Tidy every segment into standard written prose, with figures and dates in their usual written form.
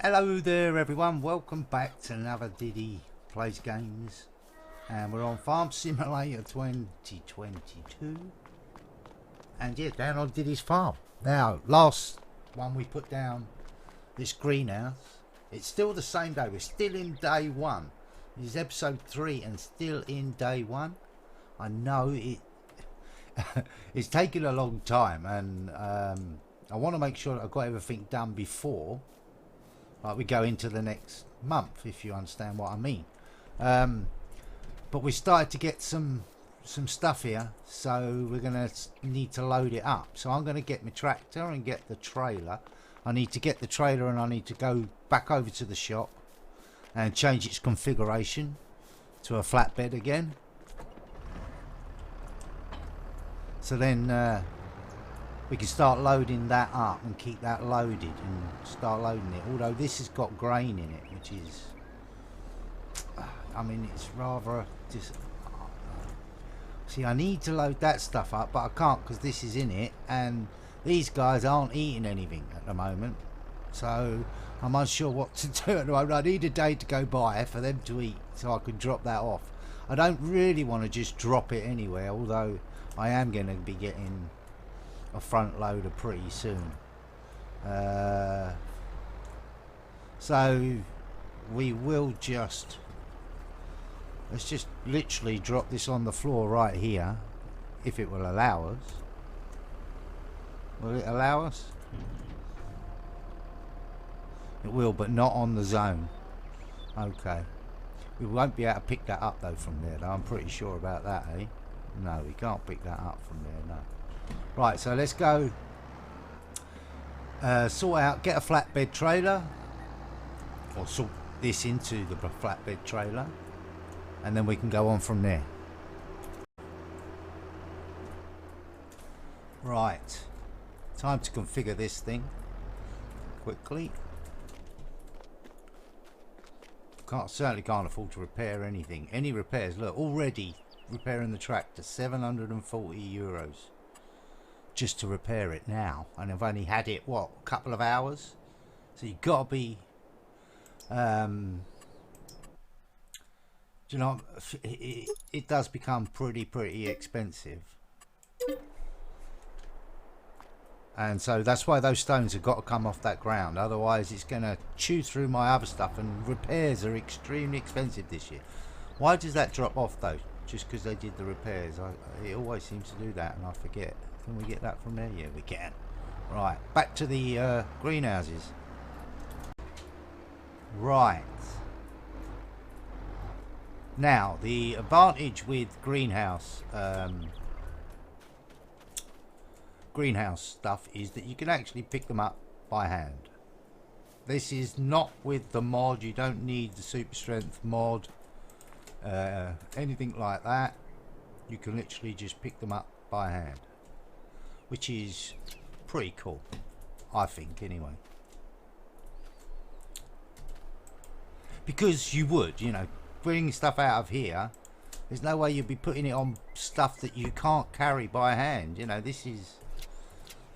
Hello there everyone, welcome back to another Diddy Plays Games, and we're on Farm Simulator 2022, and yeah, down on Diddy's farm. Now, last one we put down this greenhouse, it's still the same day, we're still in day one. This is episode 3 and still in day one. I know it it's taken a long time, and I want to make sure that I've got everything done before we go into the next month, if you understand what I mean. But we started to get some stuff here, so we're gonna need to load it up. So I'm gonna get my tractor and get the trailer. I need to get the trailer, and I need to go back over to the shop and change its configuration to a flatbed again. So then we can start loading that up and keep that loaded and start loading it. Although this has got grain in it, which is, I mean, it's rather just. See, I need to load that stuff up, but I can't because this is in it, and these guys aren't eating anything at the moment. So I'm unsure what to do at the moment. I need a day to go by for them to eat, so I can drop that off. I don't really want to just drop it anywhere, although I am going to be getting a front loader pretty soon. So we will just, let's just literally drop this on the floor right here, if it will allow us. Will it allow us? It will, but not on the zone. Okay, we won't be able to pick that up though from there though. I'm pretty sure about that, eh? No, we can't pick that up from there, no. Right, so let's go sort out, get a flatbed trailer, or sort this into the flatbed trailer, and then we can go on from there. Right, time to configure this thing quickly. Certainly can't afford to repair anything. Any repairs, look, already repairing the tractor, €740 just to repair it now, and I've only had it, what, a couple of hours? So you've got to be you know, it does become pretty expensive, and so that's why those stones have got to come off that ground, otherwise it's going to chew through my other stuff, and repairs are extremely expensive this year. Why does that drop off though? Just because they did the repairs? It always seems to do that, and I forget. Can we get that from there? Yeah, we can. Right, back to the greenhouses. Right. Now, the advantage with greenhouse stuff is that you can actually pick them up by hand. This is not with the mod. You don't need the super strength mod, anything like that. You can literally just pick them up by hand, which is pretty cool, I think, anyway. Because you would, you know, bring stuff out of here, there's no way you'd be putting it on stuff that you can't carry by hand. You know, these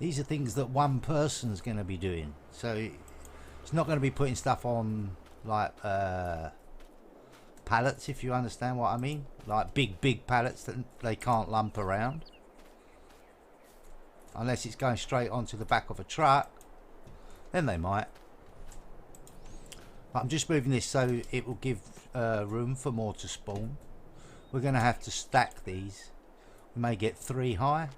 are things that one person's going to be doing. So it's not going to be putting stuff on like pallets, if you understand what I mean. Like big pallets that they can't lump around. Unless it's going straight onto the back of a truck, then they might. But I'm just moving this so it will give room for more to spawn. We're going to have to stack these. We may get 3 high.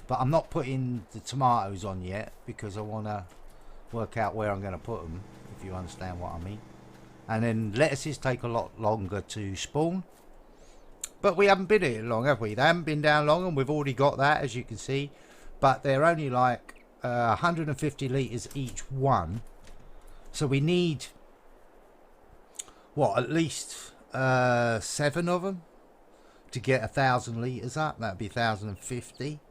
But I'm not putting the tomatoes on yet because I want to work out where I'm going to put them, if you understand what I mean. And then lettuces take a lot longer to spawn. But we haven't been here long, have we? They haven't been down long, and we've already got that, as you can see. But they're only like 150 litres each one. So we need, what, at least 7 of them to get 1,000 litres up. That'd be 1,050.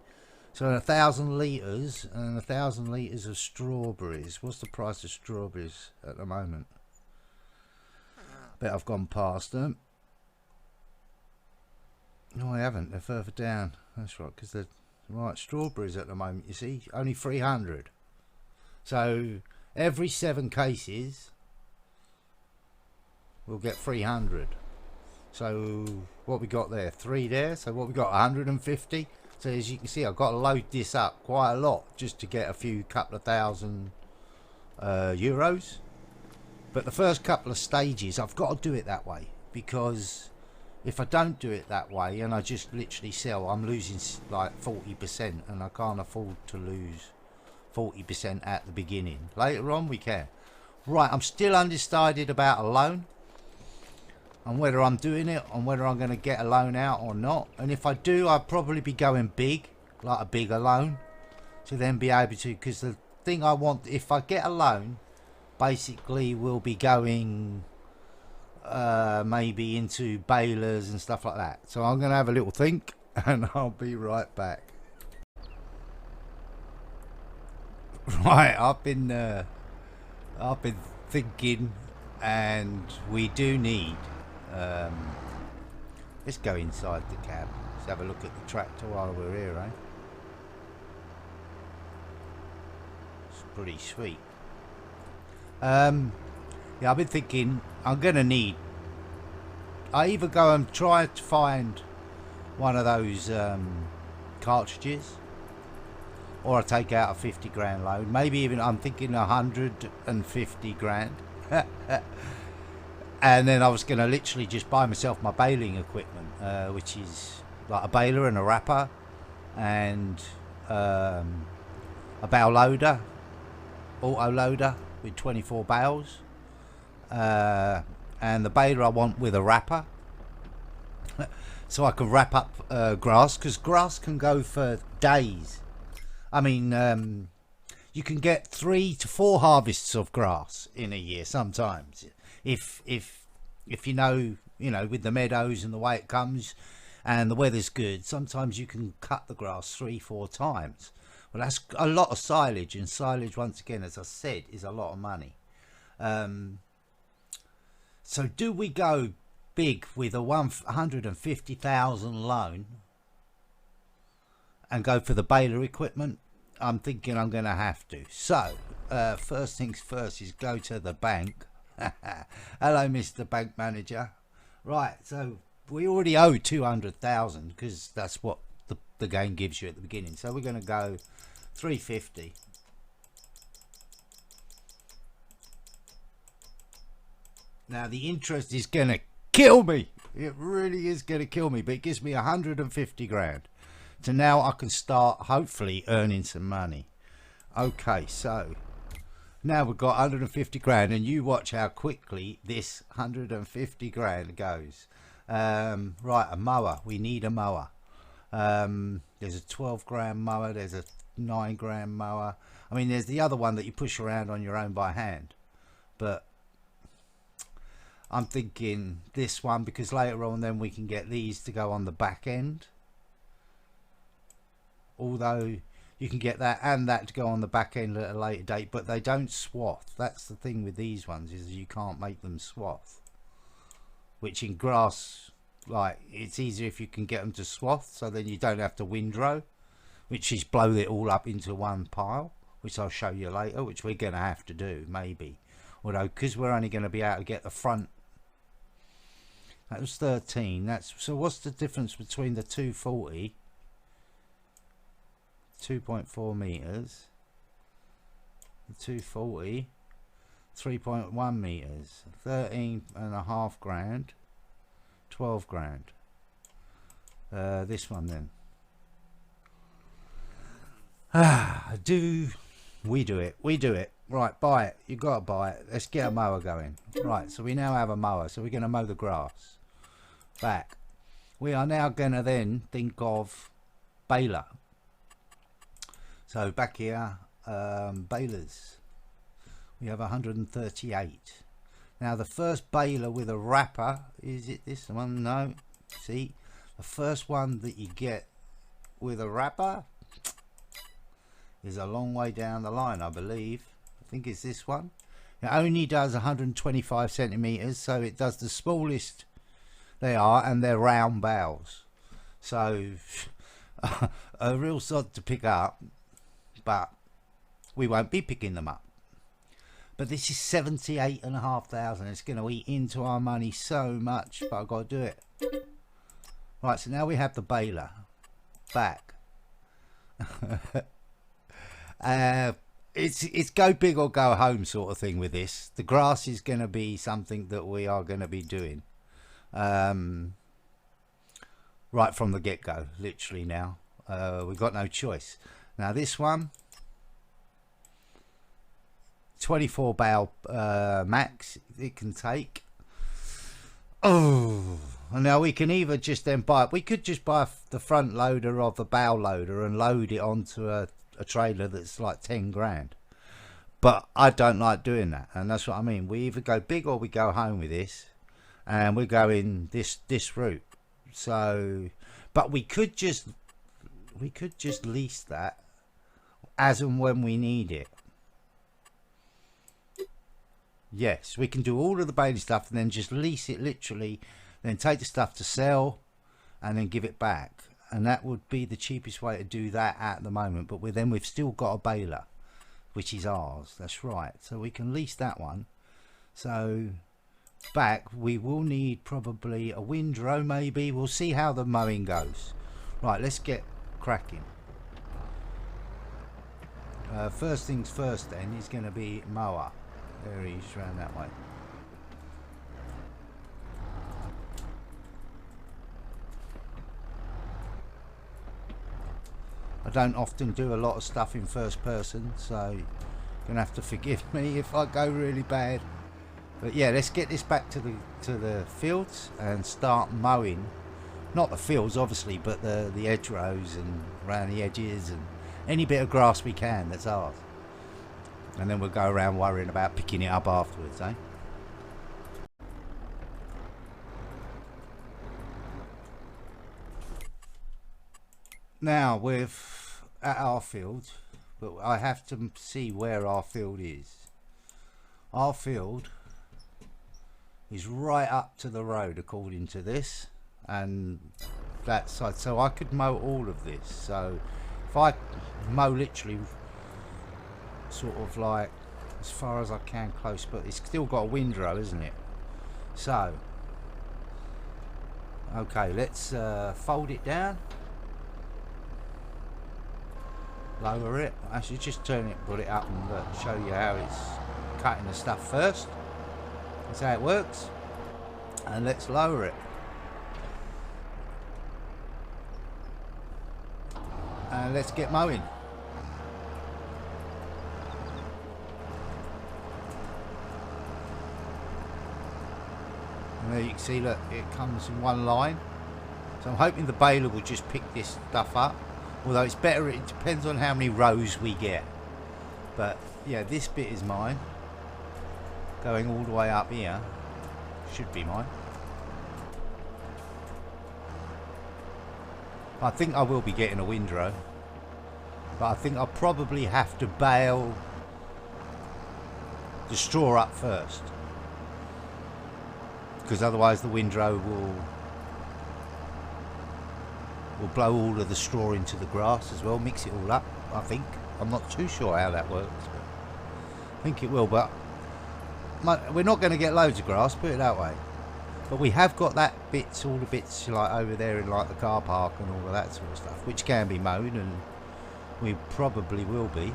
So 1,000 litres and 1,000 litres of strawberries. What's the price of strawberries at the moment? Bet I've gone past them. No, I haven't. They're further down. That's right, because they're right. Strawberries at the moment, you see, only 300. So every 7 cases we'll get 300. So what we got there, 3 there, so what we got, 150. So as you can see, I've got to load this up quite a lot just to get a few couple of thousand euros. But the first couple of stages I've got to do it that way, because if I don't do it that way and I just literally sell, I'm losing like 40%, and I can't afford to lose 40% at the beginning. Later on we can. Right, I'm still undecided about a loan, and whether I'm doing it, and whether I'm going to get a loan out or not. And if I do, I'll probably be going big, like a bigger loan, to then be able to, because the thing I want, if I get a loan, basically we'll be going maybe into balers and stuff like that. So I'm going to have a little think, and I'll be right back. Right, I've been thinking, and we do need let's go inside the cab. Let's have a look at the tractor while we're here, eh? It's pretty sweet. Yeah, I've been thinking I'm gonna need, I either go and try to find one of those cartridges, or I take out a 50 grand loan, maybe even, I'm thinking 150 grand. And then I was going to literally just buy myself my baling equipment, which is like a baler and a wrapper, and a bale loader, auto loader with 24 bales, and the baler I want with a wrapper, so I can wrap up grass, because grass can go for days. I mean, you can get 3 to 4 harvests of grass in a year sometimes, if you know, with the meadows and the way it comes and the weather's good. Sometimes you can cut the grass 3-4 times. Well, that's a lot of silage, and silage, once again, as I said, is a lot of money. So do we go big with a 150,000 loan and go for the baler equipment? I'm thinking I'm going to have to. So first things first is go to the bank. Hello, Mr. Bank Manager. Right, so we already owe 200,000, because that's what the game gives you at the beginning. So we're going to go 350. Now the interest is going to kill me. It really is going to kill me, but it gives me 150 grand. So now I can start hopefully earning some money. Okay, so now we've got 150 grand, and you watch how quickly this 150 grand goes. Right, a mower. We need a mower. There's a 12 grand mower. There's a 9 grand mower. I mean, there's the other one that you push around on your own by hand. But I'm thinking this one, because later on then we can get these to go on the back end. Although you can get that and that to go on the back end at a later date, but they don't swath. That's the thing with these ones, is you can't make them swath. Which in grass, like, it's easier if you can get them to swath, so then you don't have to windrow, which is blow it all up into one pile, which I'll show you later, which we're going to have to do, maybe. Although, because we're only going to be able to get the front. That was 13. That's, so what's the difference between the 240? 2.4 meters, 240, 3.1 meters, 13.5 grand, 12 grand. This one then. We do it. Right, buy it. You got to buy it. Let's get a mower going. Right, so we now have a mower, so we're going to mow the grass back. We are now going to then think of baler. So back here, balers, we have 138. Now the first baler with a wrapper, is it this one? No. See, the first one that you get with a wrapper is a long way down the line, I believe. I think it's this one. It only does 125 centimeters, so it does the smallest they are, and they're round bales. So a real sod to pick up. But we won't be picking them up. But this is 78,500. It's going to eat into our money so much, but I've got to do it. Right, so now we have the baler back. It's go big or go home sort of thing with this. The grass is going to be something that we are going to be doing right from the get-go, literally now. We've got no choice. Now this one, 24 bale max it can take. Oh, and now we can either just then buy, we could just buy the front loader of the bale loader and load it onto a trailer that's like 10 grand. But I don't like doing that, and that's what I mean. We either go big or we go home with this, and we're going this route. So, but we could just lease that as and when we need it. Yes, we can do all of the baling stuff and then just lease it literally, then take the stuff to sell and then give it back. And that would be the cheapest way to do that at the moment. But we've still got a baler, which is ours. That's right. So we can lease that one. So back, we will need probably a windrow maybe. We'll see how the mowing goes. Right, let's get cracking. First things first then is going to be mower. There he is, round that way. I don't often do a lot of stuff in first person, so you're gonna have to forgive me if I go really bad. But yeah, let's get this back to the fields and start mowing. Not the fields obviously, but the hedgerows and around the edges and any bit of grass we can that's ours. And then we'll go around worrying about picking it up afterwards, eh? Now we're at our field, but I have to see where our field is. Our field is right up to the road according to this, and that side, so I could mow all of this. So if I mow literally sort of like as far as I can close, but it's still got a windrow, isn't it? So okay, let's fold it down, lower it. Actually just turn it, put it up and show you how it's cutting the stuff first. That's how it works. And let's lower it. And let's get mowing. And there you can see, look, it comes in one line. So I'm hoping the baler will just pick this stuff up. Although it's better, it depends on how many rows we get. But yeah, this bit is mine. Going all the way up here should be mine. I think I will be getting a windrow, but I think I'll probably have to bale the straw up first, because otherwise the windrow will blow all of the straw into the grass as well, mix it all up. I think, I'm not too sure how that works, but I think it will. But we're not going to get loads of grass, put it that way. But we have got that bits, all the bits like over there in like the car park and all of that sort of stuff, which can be mowed, and we probably will be.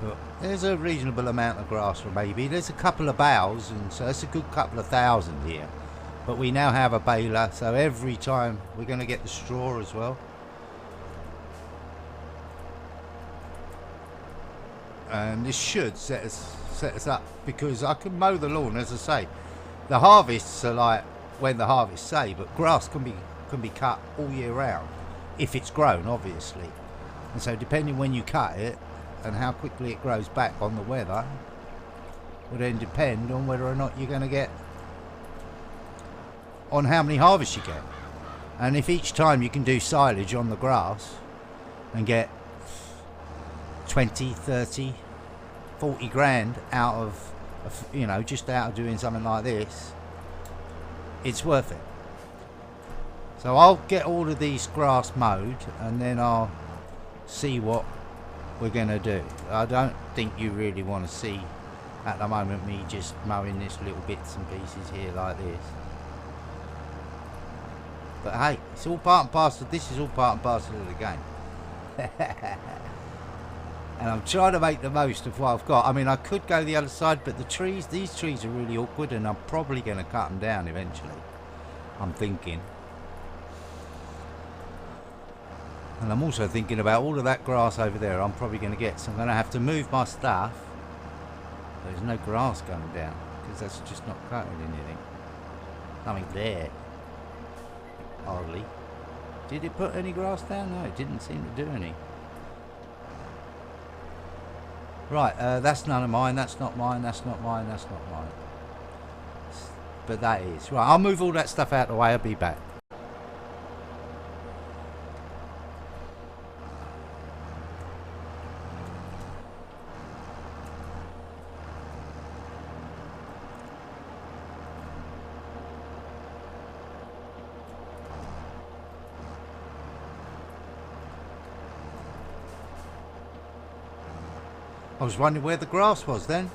But there's a reasonable amount of grass for maybe. There's a couple of bales, and so it's a good couple of thousand here. But we now have a baler, so every time we're going to get the straw as well. And this should set us up, because I can mow the lawn. As I say, the harvests are like when the harvests say, but grass can be cut all year round if it's grown, obviously. And so depending when you cut it and how quickly it grows back on the weather will then depend on whether or not you're going to get, on how many harvests you get. And if each time you can do silage on the grass and get 20, 30, 40 grand out of, you know, just out of doing something like this, it's worth it. So I'll get all of these grass mowed, and then I'll see what we're going to do. I don't think you really want to see at the moment me just mowing this little bits and pieces here like this. But hey, it's all part and parcel. This is all part and parcel of the game. And I'm trying to make the most of what I've got. I mean, I could go the other side, but these trees are really awkward, and I'm probably going to cut them down eventually. I'm thinking. And I'm also thinking about all of that grass over there I'm probably going to get. So I'm going to have to move my stuff. There's no grass going down, because that's just not cutting anything. Nothing there. Hardly. Did it put any grass down? No, it didn't seem to do any. Right, that's none of mine, that's not mine, that's not mine, that's not mine. But that is. Right, I'll move all that stuff out of the way, I'll be back. I was wondering where the grass was then.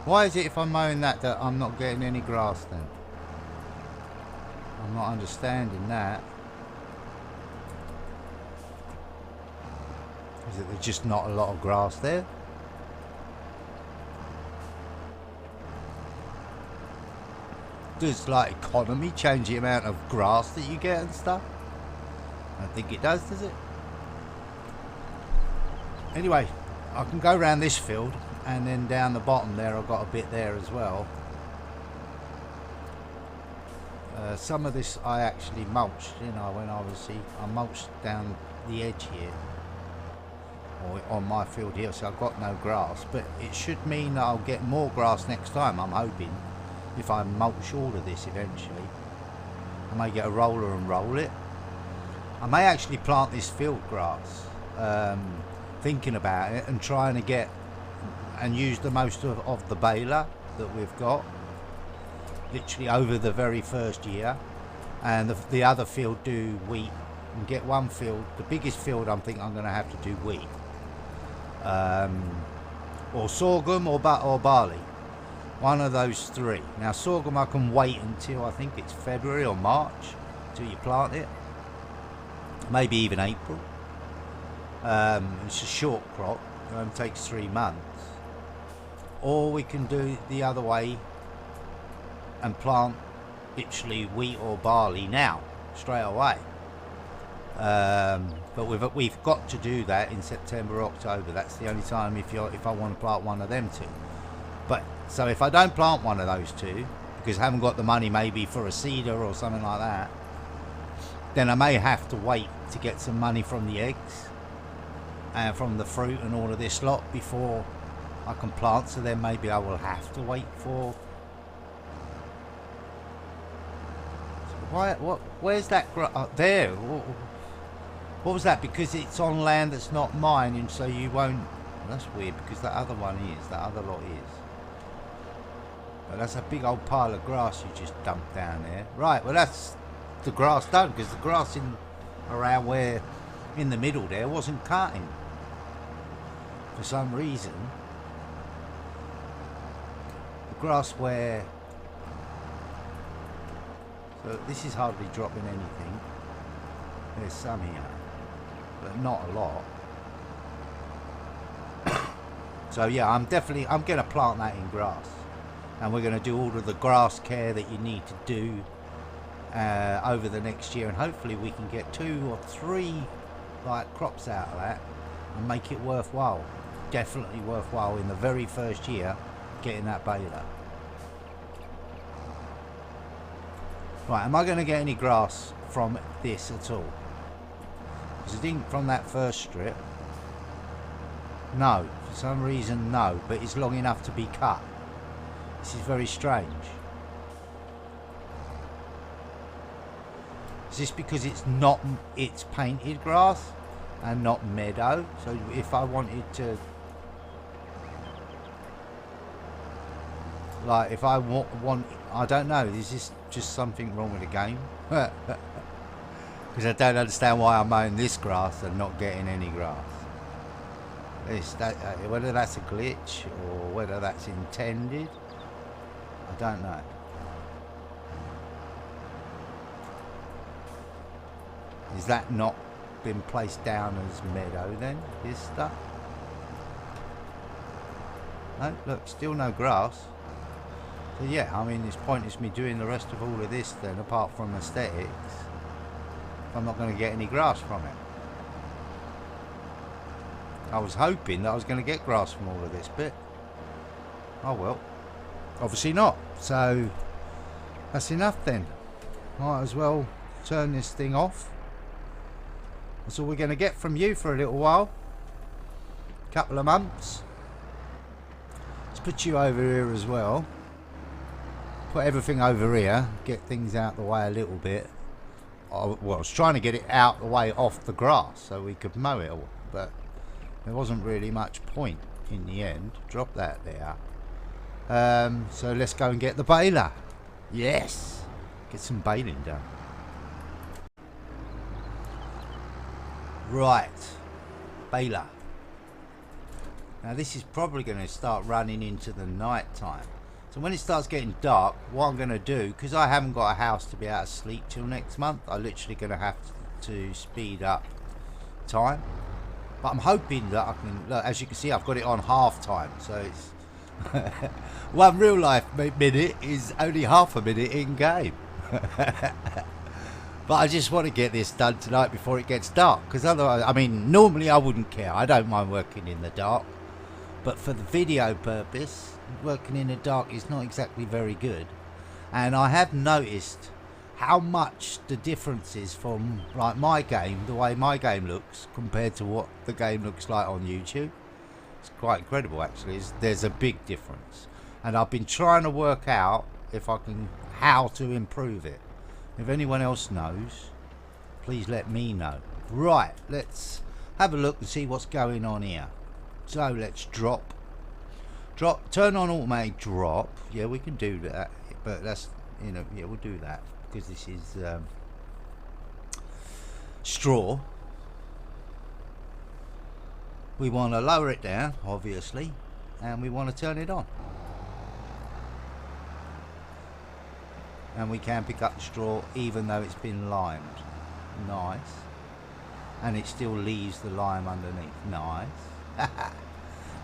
Why is it if I'm mowing that I'm not getting any grass then? I'm not understanding that. Is it there's just not a lot of grass there? Does like economy change the amount of grass that you get and stuff? I don't think it does it? Anyway, I can go around this field, and then down the bottom there I've got a bit there as well. Some of this I actually mulched, you know, when I mulched down the edge here, or on my field here, so I've got no grass, but it should mean that I'll get more grass next time, I'm hoping, if I mulch all of this eventually. I may get a roller and roll it. I may actually plant this field grass. Thinking about it and trying to get and use the most of the baler that we've got literally over the very first year, and the other field do wheat, and get one field, the biggest field I'm thinking I'm going to have to do wheat, or sorghum or barley, one of those three. Now sorghum I can wait until I think it's February or March till you plant it, maybe even April. It's a short crop, takes 3 months. Or we can do the other way and plant literally wheat or barley now, straight away. But we've got to do that in September, October. That's the only time if I want to plant one of them two. But so if I don't plant one of those two, because I haven't got the money maybe for a seeder or something like that, then I may have to wait to get some money from the eggs and from the fruit and all of this lot before I can plant. So then maybe I will have to wait for. Where's that there? What was that? Because it's on land that's not mine, and so you won't. That's weird, because that other one is. That other lot is. But that's a big old pile of grass you just dumped down there. Right. Well, that's the grass done, because the grass around where in the middle there wasn't cutting for some reason. The grass where. So this is hardly dropping anything. There's some here, but not a lot. So yeah, I'm going to plant that in grass, and we're going to do all of the grass care that you need to do over the next year, and hopefully we can get 2 or 3 like crops out of that and make it worthwhile. Definitely worthwhile in the very first year getting that baler. Right, am I going to get any grass from this at all? Because I think from that first strip, no. For some reason, no. But it's long enough to be cut. This is very strange. Is this because it's painted grass and not meadow? So if I wanted to, like, if I want, I don't know. Is this just something wrong with the game? Because I don't understand why I'm mowing this grass and not getting any grass. Whether that's a glitch or whether that's intended, I don't know. Is that not been placed down as meadow then, this stuff? No, look, still no grass. So yeah, I mean, it's pointless me doing the rest of all of this then, apart from aesthetics, if I'm not going to get any grass from it. I was hoping that I was going to get grass from all of this bit. Oh well, obviously not. So that's enough then. Might as well turn this thing off. That's all we're going to get from you for a little while. Couple of months. Let's put you over here as well. Put everything over here. Get things out the way a little bit. Well, I was trying to get it out the way off the grass so we could mow it all. But there wasn't really much point in the end. Drop that there. So let's go and get the baler. Yes. Get some baling done. Right, baler. Now this is probably going to start running into the night time. So when it starts getting dark, what I'm going to do, because I haven't got a house to be able to sleep till next month, I'm literally going to have to speed up time. But I'm hoping that I can, look, as you can see, I've got it on half time. So it's 1 real life minute is only half a minute in game. But I just want to get this done tonight before it gets dark. Because otherwise, I mean, normally I wouldn't care. I don't mind working in the dark. But for the video purpose, working in the dark is not exactly very good. And I have noticed how much the difference is from like my game, the way my game looks, compared to what the game looks like on YouTube. It's quite incredible actually. There's a big difference. And I've been trying to work out if I can, how to improve it. If anyone else knows, please let me know. Right, let's have a look and see what's going on here. So let's drop, turn on automatic drop. Yeah, we can do that, but that's, you know, yeah, we'll do that because this is straw. We want to lower it down, obviously, and we want to turn it on. And we can pick up the straw even though it's been limed. Nice. And it still leaves the lime underneath. Nice.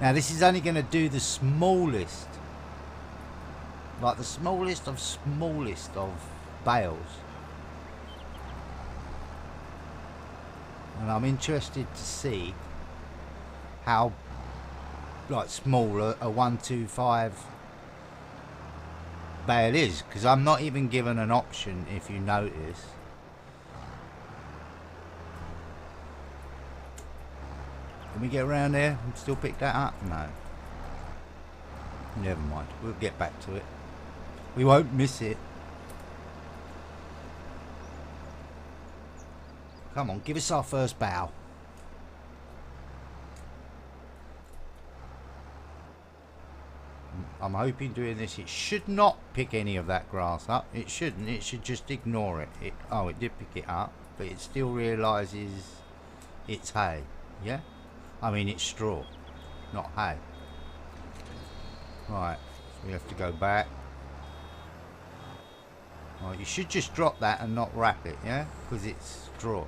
Now this is only going to do the smallest, like the smallest of bales. And I'm interested to see how like small a 125 bale is, because I'm not even given an option, if you notice. Can we get around there and still pick that up? No. Never mind, we'll get back to it. We won't miss it. Come on, give us our first bow. I'm hoping doing this, it should not pick any of that grass up. It shouldn't, it should just ignore it. Oh, it did pick it up, but it still realises it's hay. Yeah? I mean, it's straw, not hay. Right, so we have to go back. Right, you should just drop that and not wrap it, yeah? Because it's straw.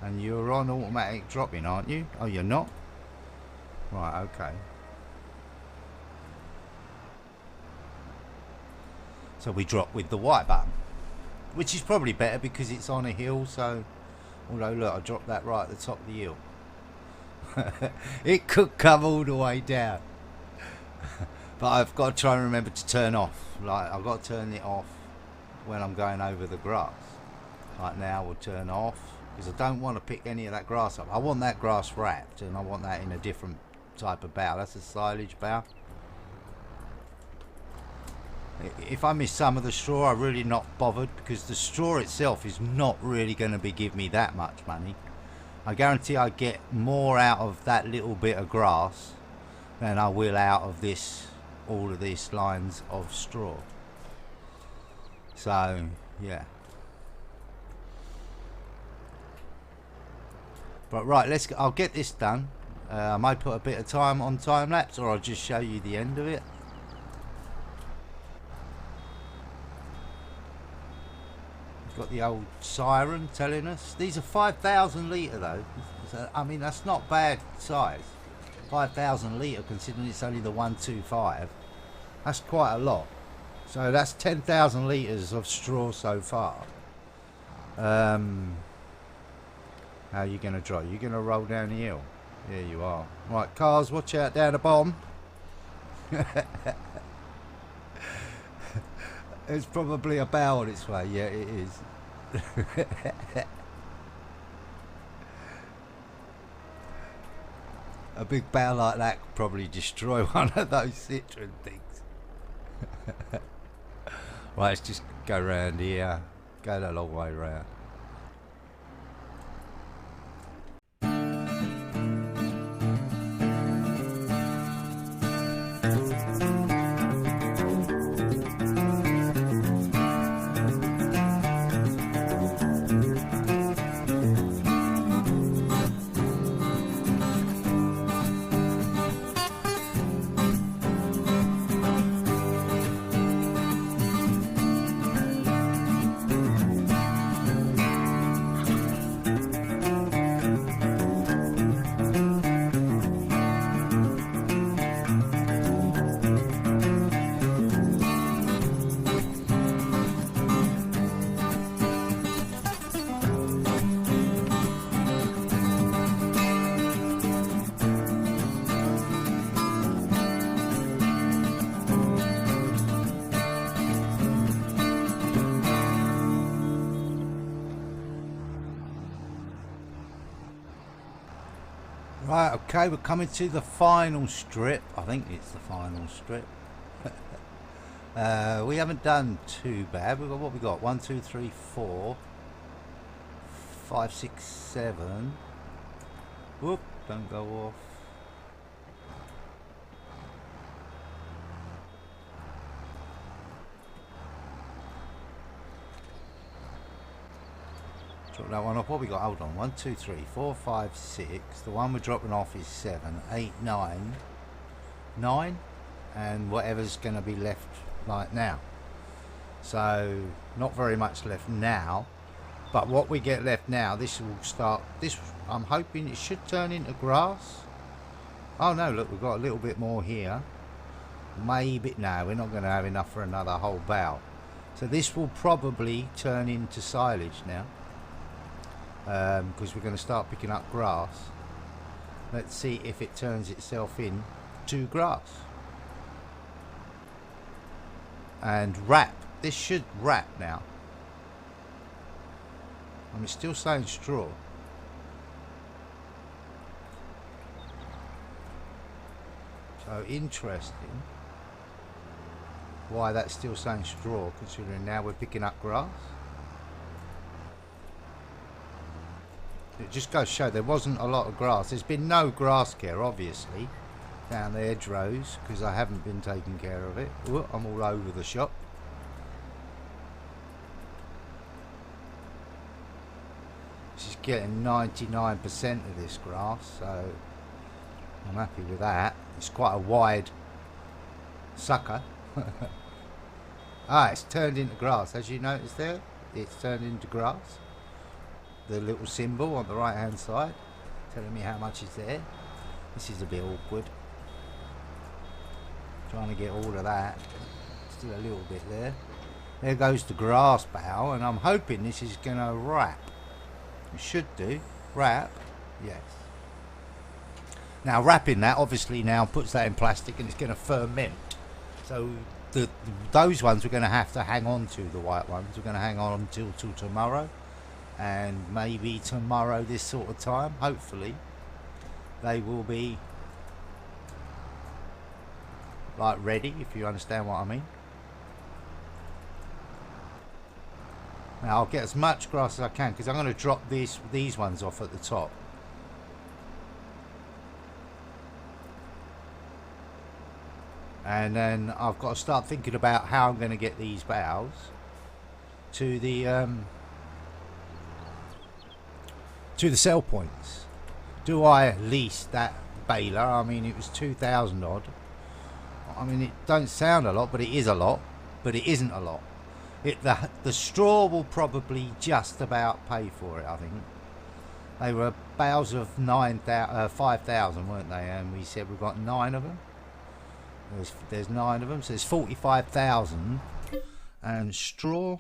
And you're on automatic dropping, aren't you? Oh, you're not? Right, okay. So we drop with the white button, which is probably better because it's on a hill. So, although look, I dropped that right at the top of the hill. It could come all the way down. But I've got to try and remember to turn off. Like, I've got to turn it off when I'm going over the grass. Like now we'll turn off, because I don't want to pick any of that grass up. I want that grass wrapped, and I want that in a different type of bough. That's a silage bough. If I miss some of the straw, I'm really not bothered, because the straw itself is not really going to be give me that much money. I guarantee I get more out of that little bit of grass than I will out of this, all of these lines of straw. So yeah, But right, I'll get this done. I might put a bit of time on time lapse, or I'll just show you the end of it. We've got the old siren telling us. These are 5,000 litre though. So, I mean, that's not bad size. 5,000 litre considering it's only the 125. That's quite a lot. So that's 10,000 litres of straw so far. How are you going to drive? You're going to roll down the hill? Yeah, you are. Right, cars, watch out down the bomb. It's probably a bow on its way. Yeah, it is. A big bow like that could probably destroy one of those Citroen things. Right, let's just go round here. Go the long way round. Right, okay, we're coming to the final strip. I think it's the final strip. We haven't done too bad. We've got what we got? 1, 2, 3, 4, 5, 6, 7. Whoop, don't go off. Drop that one off. What we got? Hold on. 1, 2, 3, 4, 5, 6. The one we're dropping off is 7, 8, 9. 9. And whatever's going to be left like now. So, not very much left now. But what we get left now, this will start. This, I'm hoping it should turn into grass. Oh no, look, we've got a little bit more here. Maybe. No, we're not going to have enough for another whole bow. So this will probably turn into silage now. Because we're going to start picking up grass. Let's see if it turns itself in to grass. And wrap. This should wrap now. I'm still saying straw. So interesting why that's still saying straw, considering now we're picking up grass. It just goes to show there wasn't a lot of grass. There's been no grass care, obviously, down the hedgerows, because I haven't been taking care of it. Ooh, I'm all over the shop. She's getting 99% of this grass, so I'm happy with that. It's quite a wide sucker. Ah, it's turned into grass. As you notice there, it's turned into grass. The little symbol on the right hand side telling me how much is there. This is a bit awkward. Trying to get all of that. Still a little bit there. There goes the grass bow, and I'm hoping this is going to wrap. It should do. Wrap. Yes. Now wrapping that obviously now puts that in plastic and it's going to ferment. So those ones we're going to have to hang on to, the white ones. We're going to hang on till tomorrow. And maybe tomorrow this sort of time, hopefully, they will be like ready, if you understand what I mean. Now I'll get as much grass as I can, because I'm going to drop these ones off at the top. And then I've got to start thinking about how I'm going to get these boughs to the sell points. Do I lease that baler? I mean, it was 2,000 odd. I mean, it don't sound a lot, but it is a lot. But it isn't a lot. The straw will probably just about pay for it, I think. They were bales of 5,000, weren't they? And we said we've got 9 of them. There's 9 of them, so there's 45,000. And straw.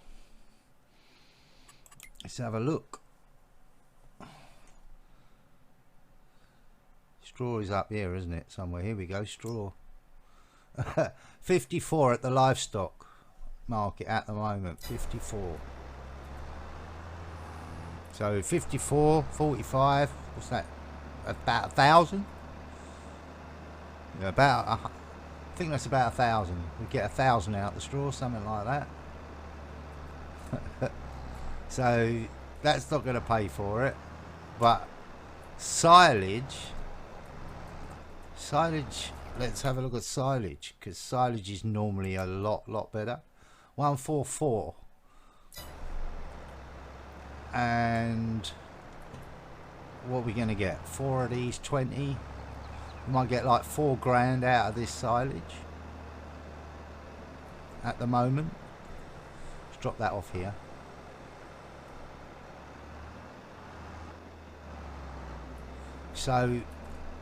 Let's have a look. Straw is up here, isn't it? Somewhere. Here we go. Straw. 54 at the livestock market at the moment. 54. So 54, 45. What's that? About 1,000. Yeah, I think that's about 1,000. We get 1,000 out the straw, something like that. So that's not going to pay for it. But silage. Let's have a look at silage, because silage is normally a lot better. 144. And what are we going to get? 4 of these, 20. We might get like 4 grand out of this silage at the moment. Let's drop that off here. So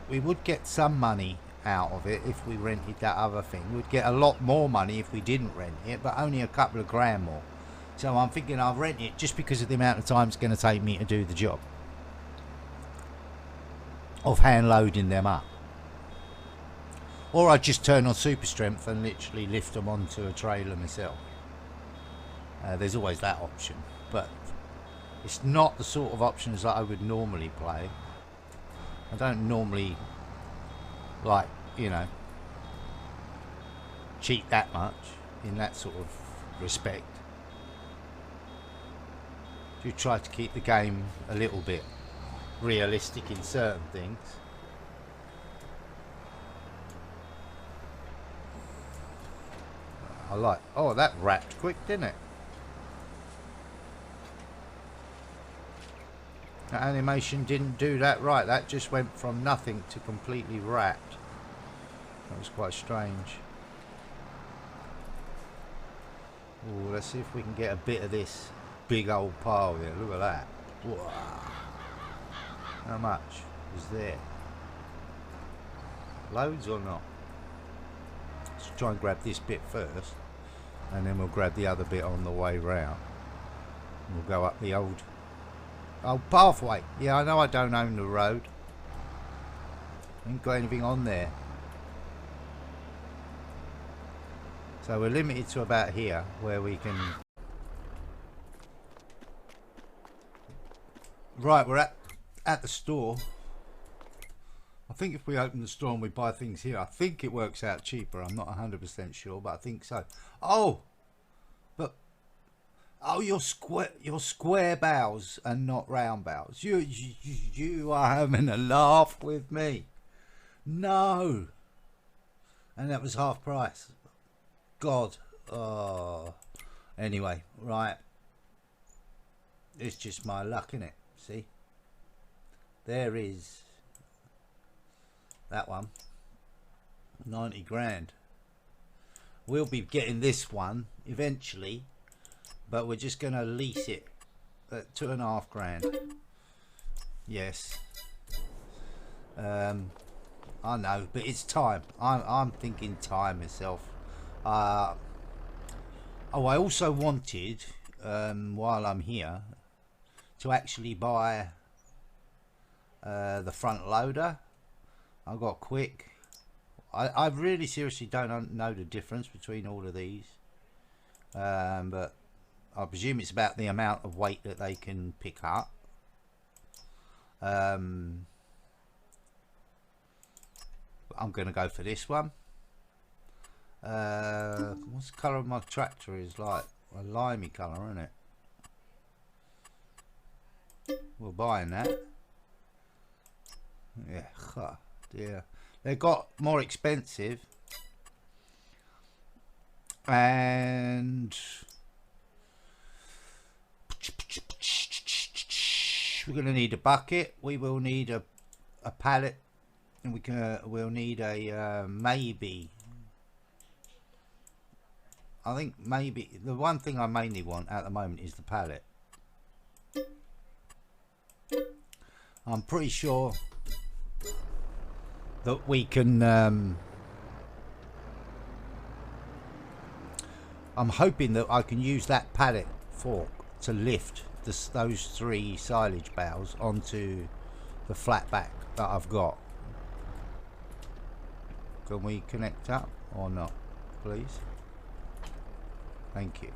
we would get some money out of it if we rented that other thing. We'd get a lot more money if we didn't rent it, but only a couple of grand more. So I'm thinking I'll rent it just because of the amount of time it's going to take me to do the job of hand loading them up. Or I just turn on super strength and literally lift them onto a trailer myself. There's always that option, but it's not the sort of options that I would normally play. I don't normally, like, you know, cheat that much in that sort of respect. Do try to keep the game a little bit realistic in certain things. I like, oh, that wrapped quick, didn't it? That animation didn't do that right. That just went from nothing to completely wrapped. That was quite strange. Oh, let's see if we can get a bit of this big old pile here. Look at that. Wow. How much is there? Loads or not? Let's try and grab this bit first, and then we'll grab the other bit on the way round. We'll go up the old pathway. Yeah, I know I don't own the road. Ain't got anything on there. So we're limited to about here, where we can... Right, we're at the store. I think if we open the store and we buy things here, I think it works out cheaper. I'm not 100% sure, but I think so. Oh! But... Oh, you're square bows and not round bows. You are having a laugh with me. No. And that was half price. God. Oh. Anyway, right. It's just my luck, innit? See? There is that one. 90 grand. We'll be getting this one eventually, but we're just going to lease it at 2.5 grand. Yes. I know, but it's time. I'm thinking time myself. Oh, I also wanted, while I'm here, to actually buy the front loader. I got quick. I really seriously don't know the difference between all of these, but I presume it's about the amount of weight that they can pick up. I'm going to go for this one. What's the colour of my tractor? Is like a limey colour, isn't it? We're buying that. Yeah, dear. They got more expensive, and we're going to need a bucket. We will need a a pallet, and we'll need a maybe. I think maybe the one thing I mainly want at the moment is the pallet. I'm pretty sure that we can. I'm hoping that I can use that pallet fork to lift those 3 silage bales onto the flat back that I've got. Can we connect up or not, please? Thank you.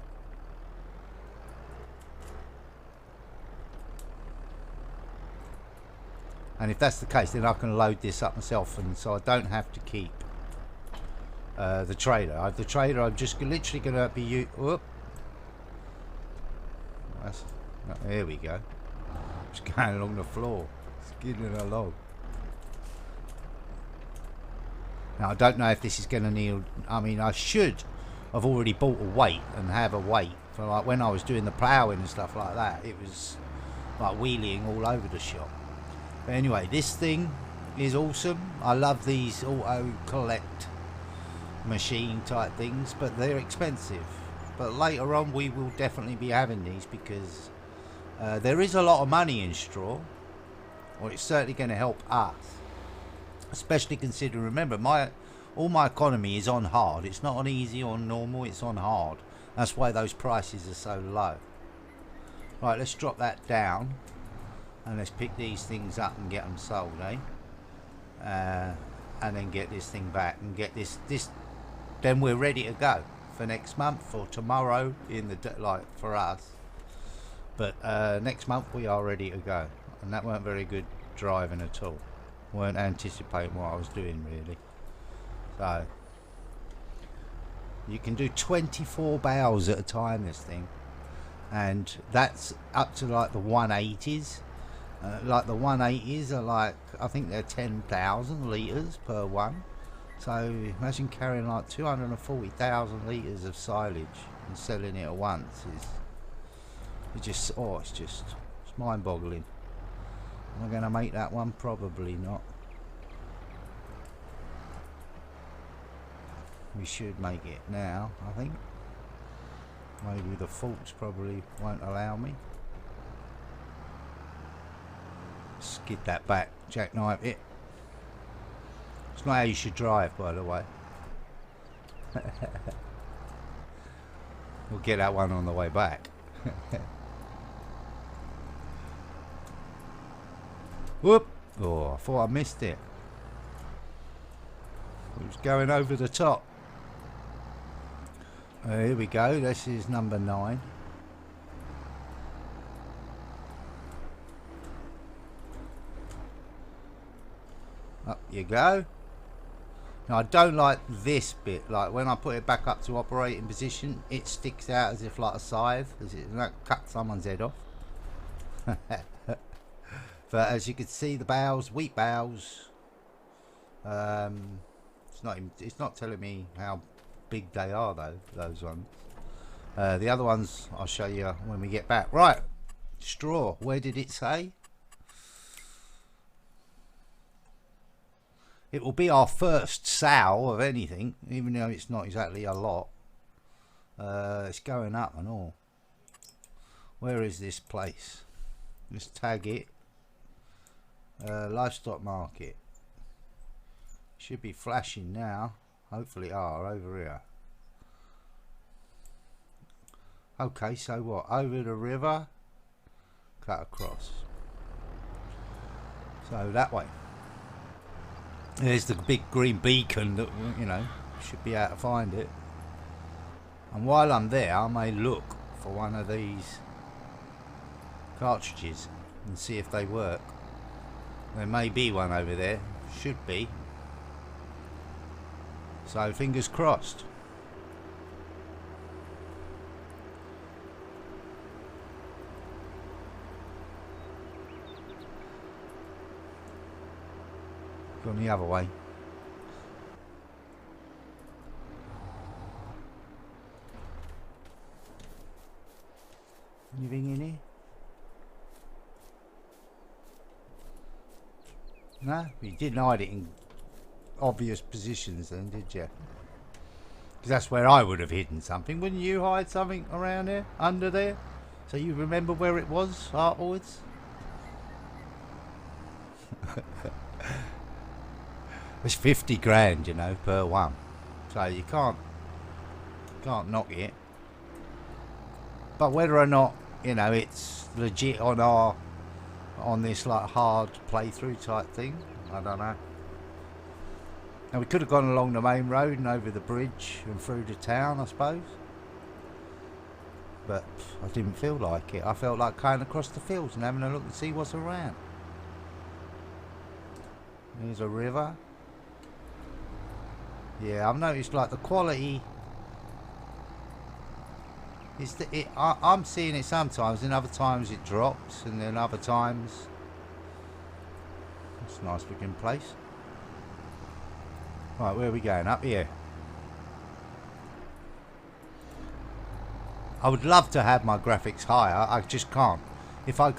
And if that's the case, then I can load this up myself, and so I don't have to keep the trailer. The trailer I'm just literally going to be whoop. There we go. Just going along the floor, skidding along. Now I don't know if this is going to need. I mean, I should have already bought a weight and have a weight for like when I was doing the ploughing and stuff like that. It was like wheeling all over the shop. But anyway, this thing is awesome. I love these auto collect machine type things, but they're expensive. But later on we will definitely be having these because there is a lot of money in straw, or it's certainly going to help us, especially considering, remember, all my economy is on hard. It's not on easy or normal, it's on hard. That's why those prices are so low. Right, let's drop that down and let's pick these things up and get them sold, eh? And then get this thing back and get this then we're ready to go for next month or tomorrow in the like for us. But next month we are ready to go, and that weren't very good driving at all. Weren't anticipating what I was doing really. So you can do 24 bales at a time, this thing, and that's up to like the 180s. Like the 180s are like, I think they're 10,000 litres per one. So imagine carrying like 240,000 litres of silage and selling it at once. It's mind-boggling. Am I going to make that one? Probably not. We should make it now, I think. Maybe the faults probably won't allow me. Skid that back, jackknife it. It's not how you should drive, by the way. We'll get that one on the way back. Whoop! Oh, I thought I missed it. It was going over the top. Here we go. This is number 9. Up you go. Now I don't like this bit, like when I put it back up to operating position, it sticks out as if like a scythe, as it like cut someone's head off. But as you can see, the bales, wheat bales, it's not telling me how big they are though, those ones. The other ones I'll show you when we get back. Right, straw, where did it say? It will be our first sow of anything, even though it's not exactly a lot. It's going up and all. Where is this place? Let's tag it. Livestock market. Should be flashing now. Hopefully over here. Okay, so what? Over the river. Cut across. So that way. There's the big green beacon that, you know, should be able to find it. And while I'm there, I may look for one of these cartridges and see if they work. There may be one over there. Should be. So fingers crossed. Gone the other way. Anything in here? No, you didn't hide it in obvious positions then, did you? Because that's where I would have hidden something. Wouldn't you hide something around there, under there, so you remember where it was afterwards? It's 50 grand, you know, per one, so you can't knock it. But whether or not, you know, it's legit on this like hard playthrough type thing, I don't know. Now we could have gone along the main road and over the bridge and through the town, I suppose. But I didn't feel like it. I felt like going across the fields and having a look and see what's around. There's a river. Yeah, I've noticed like the quality. I'm seeing it sometimes, and other times it drops, and then other times. It's a nice looking place. Right, where are we going? Up here. I would love to have my graphics higher. I just can't. If I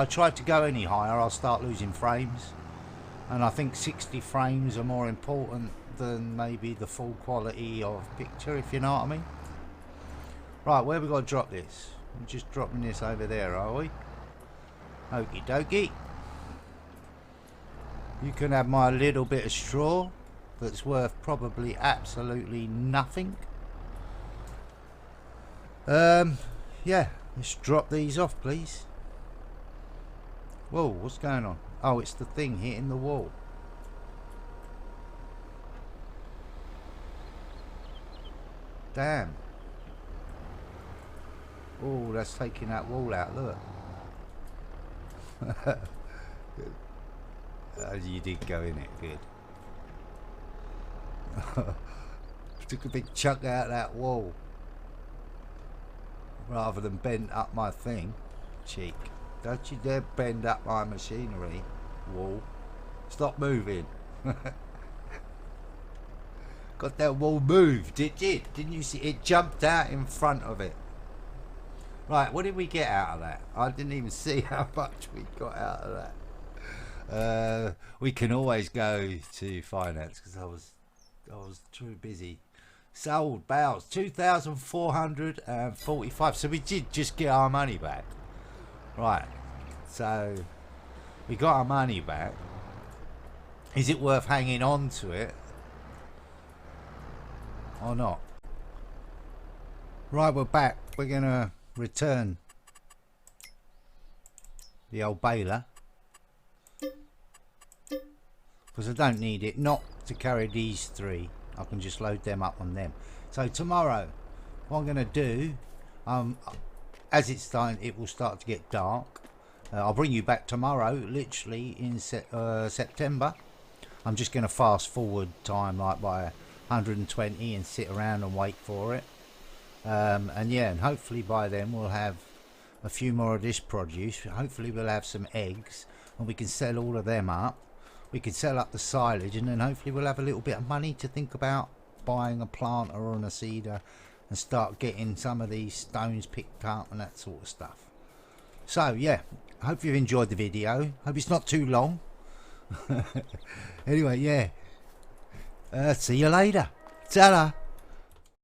try to go any higher, I'll start losing frames. And I think 60 frames are more important than maybe the full quality of picture, if you know what I mean. Right, where we got to drop this? We're just dropping this over there, are we? Okie dokie. You can have my little bit of straw that's worth probably absolutely nothing. Yeah, let's drop these off, please. Whoa, what's going on? Oh, it's the thing hitting the wall. Damn. Oh, that's taking that wall out, look. You did go in it, good. Took a big chunk out of that wall. Rather than bend up my thing. Cheek. Don't you dare bend up my machinery, wall. Stop moving. Got that wall moved, did you? Didn't you see? It jumped out in front of it. Right, what did we get out of that? I didn't even see how much we got out of that. We can always go to finance because I was too busy. Sold bales 2,445. So we did just get our money back. Right. So we got our money back. Is it worth hanging on to it or not? Right, we're back. We're gonna return the old baler because I don't need it, not to carry these three. I can just load them up on them. So tomorrow what I'm gonna do, as it's starting, it will start to get dark. I'll bring you back tomorrow, literally in September. I'm just gonna fast forward time like by 120 and sit around and wait for it. And yeah, and hopefully by then we'll have a few more of this produce. Hopefully we'll have some eggs and we can sell all of them up. We can sell up the silage, and then hopefully we'll have a little bit of money to think about buying a planter or a seeder and start getting some of these stones picked up and that sort of stuff. So yeah, hope you've enjoyed the video. Hope it's not too long. Anyway, yeah, see you later. Ta-da.